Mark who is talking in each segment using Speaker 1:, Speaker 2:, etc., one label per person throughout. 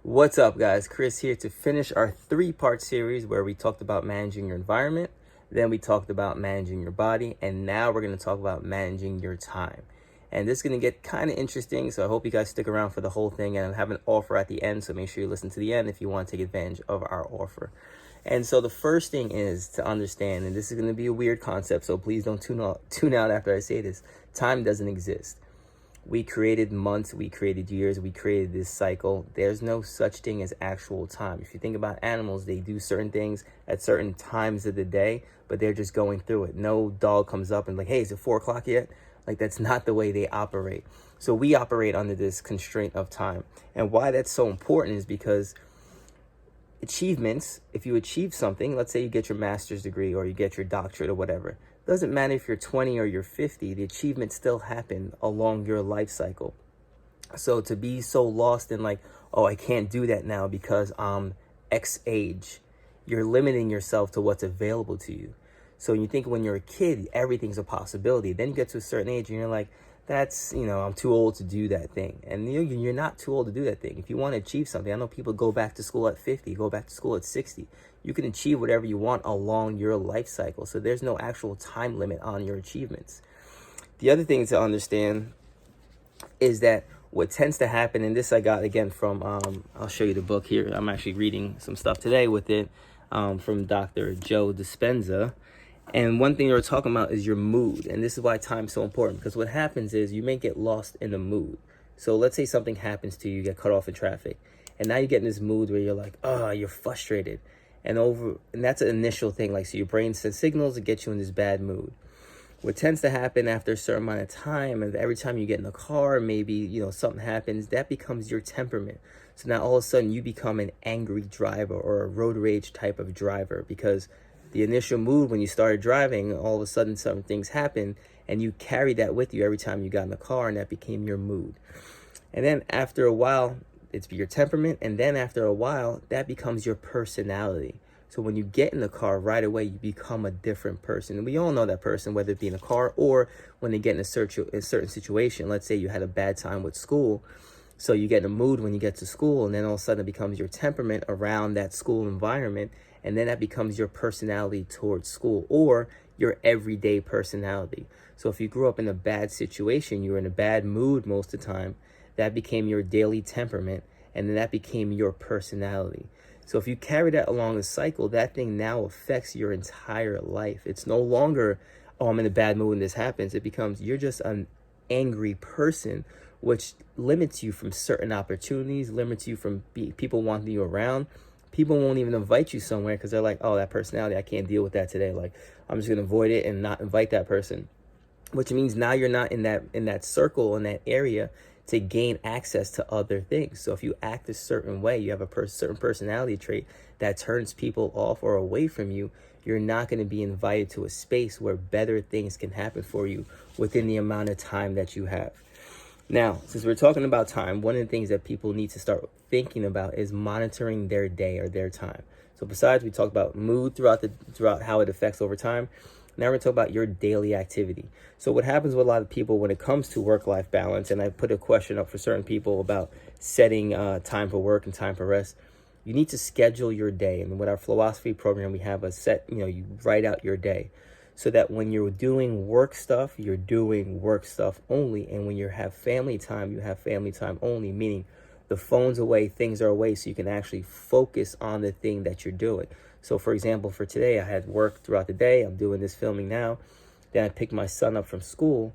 Speaker 1: What's up, guys? Chris here to finish our three-part series where we talked about managing your environment, then we talked about managing your body, and now we're going to talk about managing your time. And this is going to get kind of interesting, so I hope you guys stick around for the whole thing. And I have an offer at the end, so make sure you listen to the end if you want to take advantage of our offer. And so the first thing is to understand, and this is going to be a weird concept, so please don't tune out after I say this. Time doesn't exist. We created months, we created years, we created this cycle. There's no such thing as actual time. If you think about animals, they do certain things at certain times of the day, but they're just going through it. No dog comes up and like, hey, is it 4 o'clock yet? Like, that's not the way they operate. So we operate under this constraint of time. And why that's so important is because achievements, if you achieve something, let's say you get your master's degree or you get your doctorate or whatever, doesn't matter if you're 20 or you're 50, the achievements still happen along your life cycle. So to be so lost in like, oh, I can't do that now because I'm X age, you're limiting yourself to what's available to you. So you think when you're a kid, everything's a possibility. Then you get to a certain age and you're like, I'm too old to do that thing. And you're not too old to do that thing. If you want to achieve something, I know people go back to school at 50, go back to school at 60. You can achieve whatever you want along your life cycle. So there's no actual time limit on your achievements. The other thing to understand is that what tends to happen, and this I got again from, I'll show you the book here. I'm actually reading some stuff today with it from Dr. Joe Dispenza. And one thing they were talking about is your mood. And this is why time's so important, because what happens is you may get lost in the mood. So let's say something happens to you, you get cut off in traffic. And now you get in this mood where you're like, you're frustrated. And that's an initial thing. Like, so your brain sends signals to get you in this bad mood. What tends to happen after a certain amount of time, and every time you get in a car, maybe, something happens, that becomes your temperament. So now all of a sudden you become an angry driver or a road rage type of driver, because the initial mood when you started driving, all of a sudden some things happen and you carried that with you every time you got in the car, and that became your mood. And then after a while, it's your temperament, and then after a while, that becomes your personality. So when you get in the car, right away, you become a different person. And we all know that person, whether it be in a car or when they get in a certain situation. Let's say you had a bad time with school. So you get in a mood when you get to school, and then all of a sudden it becomes your temperament around that school environment. And then that becomes your personality towards school, or your everyday personality. So if you grew up in a bad situation, you were in a bad mood most of the time, that became your daily temperament, and then that became your personality. So if you carry that along a cycle, that thing now affects your entire life. It's no longer, oh, I'm in a bad mood when this happens. It becomes, you're just an angry person, which limits you from certain opportunities, limits you from people wanting you around. People won't even invite you somewhere because they're like, oh, that personality, I can't deal with that today. Like, I'm just going to avoid it and not invite that person. Which means now you're not in that circle, in that area, to gain access to other things. So if you act a certain way, you have a certain personality trait that turns people off or away from you, you're not going to be invited to a space where better things can happen for you within the amount of time that you have. Now, since we're talking about time, one of the things that people need to start thinking about is monitoring their day or their time. So besides, we talked about mood throughout how it affects over time. Now we're going to talk about your daily activity. So what happens with a lot of people when it comes to work-life balance, and I put a question up for certain people about setting time for work and time for rest, you need to schedule your day. And with our philosophy program, we have a set, you write out your day, so that when you're doing work stuff, you're doing work stuff only. And when you have family time, you have family time only, meaning the phone's away, things are away, so you can actually focus on the thing that you're doing. So for example, for today, I had work throughout the day. I'm doing this filming now. Then I picked my son up from school.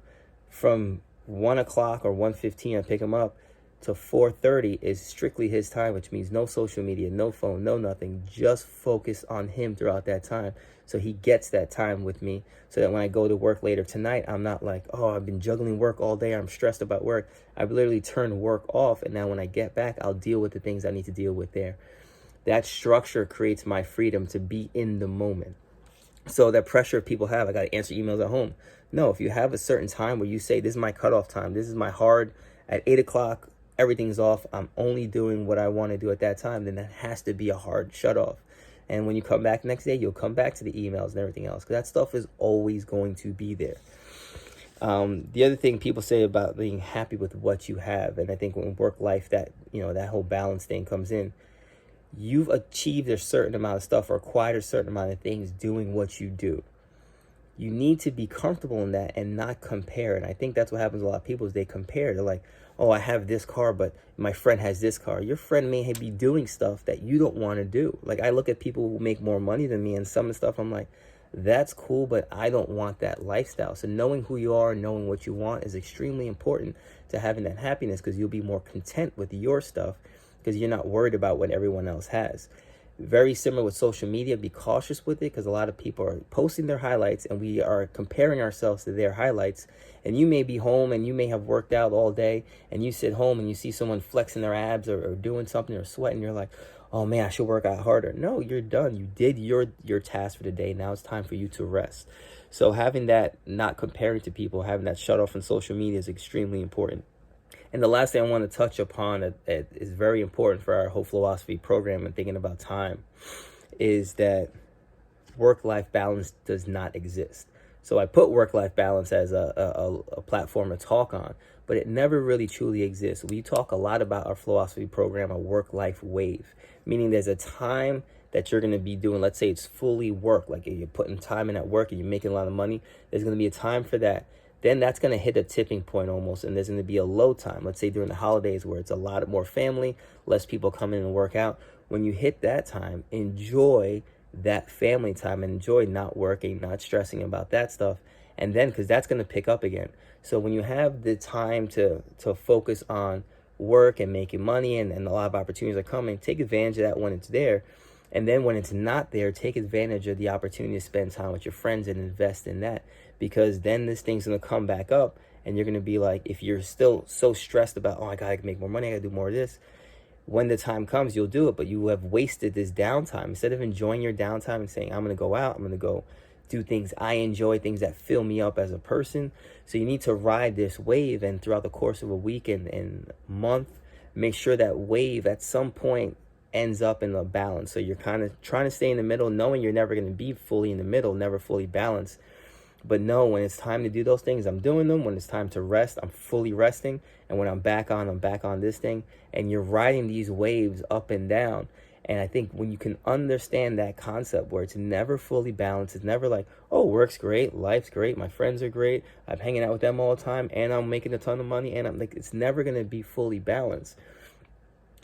Speaker 1: From 1 o'clock or 1:15, I pick him up, to 4:30 is strictly his time, which means no social media, no phone, no nothing. Just focus on him throughout that time. So he gets that time with me, so that when I go to work later tonight, I'm not like, oh, I've been juggling work all day, I'm stressed about work. I've literally turned work off, and now when I get back, I'll deal with the things I need to deal with there. That structure creates my freedom to be in the moment. So that pressure people have, I got to answer emails at home. No, if you have a certain time where you say, this is my cutoff time, this is my hard, at 8 o'clock, everything's off, I'm only doing what I want to do at that time, then that has to be a hard shut off. And when you come back next day, you'll come back to the emails and everything else, because that stuff is always going to be there. The other thing people say about being happy with what you have, and I think when work life, that that whole balance thing comes in, you've achieved a certain amount of stuff or acquired a certain amount of things doing what you do. You need to be comfortable in that and not compare. And I think that's what happens to a lot of people is they compare. They're like, oh, I have this car, but my friend has this car. Your friend may be doing stuff that you don't want to do. Like, I look at people who make more money than me, and some of the stuff I'm like, that's cool, but I don't want that lifestyle. So knowing who you are and knowing what you want is extremely important to having that happiness, because you'll be more content with your stuff because you're not worried about what everyone else has. Very similar with social media. Be cautious with it, because a lot of people are posting their highlights and we are comparing ourselves to their highlights. And you may be home and you may have worked out all day, and you sit home and you see someone flexing their abs or doing something or sweating. You're like, oh man, I should work out harder. No, you're done. You did your task for the day. Now it's time for you to rest. So having that, not comparing to people, having that shut off on social media is extremely important. And the last thing I want to touch upon that is very important for our whole philosophy program and thinking about time is that work-life balance does not exist. So I put work-life balance as a platform to talk on, but it never really truly exists. We talk a lot about our philosophy program, a work-life wave, meaning there's a time that you're going to be doing, let's say it's fully work, like if you're putting time in at work and you're making a lot of money, there's going to be a time for that. Then that's going to hit a tipping point almost, and there's going to be a low time, let's say during the holidays where it's a lot more family, less people come in and work out. When you hit that time, enjoy that family time and enjoy not working, not stressing about that stuff. And then, because that's going to pick up again. So when you have the time to focus on work and making money, and a lot of opportunities are coming, take advantage of that when it's there. And then when it's not there, take advantage of the opportunity to spend time with your friends and invest in that. Because then this thing's going to come back up, and you're going to be like, if you're still so stressed about, oh, I got to make more money, I got to do more of this. When the time comes, you'll do it, but you have wasted this downtime. Instead of enjoying your downtime and saying, I'm going to go out, I'm going to go do things I enjoy, things that fill me up as a person. So you need to ride this wave, and throughout the course of a week and month, make sure that wave at some point ends up in a balance. So you're kind of trying to stay in the middle, knowing you're never going to be fully in the middle, never fully balanced. But no, when it's time to do those things, I'm doing them. When it's time to rest, I'm fully resting. And when I'm back on this thing. And you're riding these waves up and down. And I think when you can understand that concept where it's never fully balanced, it's never like, oh, work's great, life's great, my friends are great, I'm hanging out with them all the time, and I'm making a ton of money, and I'm like, it's never going to be fully balanced.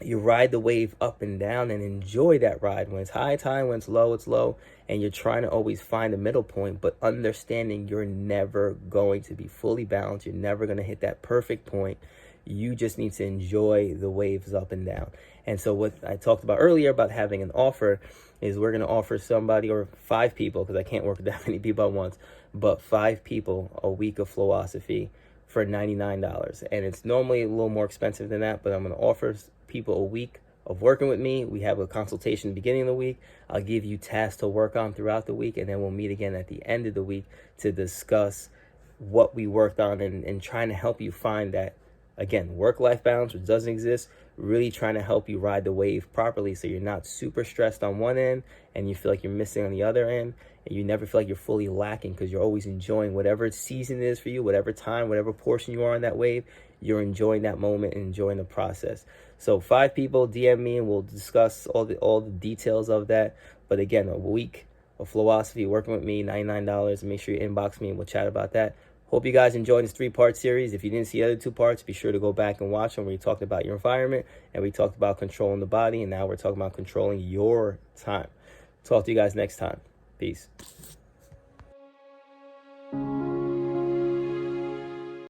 Speaker 1: You ride the wave up and down and enjoy that ride. When it's high tide, when it's low, and you're trying to always find a middle point, but understanding you're never going to be fully balanced. You're never going to hit that perfect point. You just need to enjoy the waves up and down. And so what I talked about earlier about having an offer is we're going to offer somebody, or 5 people, because I can't work with that many people at once, but 5 people a week of philosophy for $99. And it's normally a little more expensive than that, but I'm going to offer people a week of working with me. We have a consultation at the beginning of the week. I'll give you tasks to work on throughout the week, and then we'll meet again at the end of the week to discuss what we worked on and trying to help you find that, again, work-life balance, which doesn't exist, really trying to help you ride the wave properly so you're not super stressed on one end and you feel like you're missing on the other end, and you never feel like you're fully lacking because you're always enjoying whatever season it is for you, whatever time, whatever portion you are on that wave, you're enjoying that moment and enjoying the process. So 5 people, DM me and we'll discuss all the details of that. But again, a week of philosophy, working with me, $99. Make sure you inbox me and we'll chat about that. Hope you guys enjoyed this 3-part series. If you didn't see the other 2 parts, be sure to go back and watch them, where we talked about your environment and we talked about controlling the body. And now we're talking about controlling your time. Talk to you guys next time. Peace.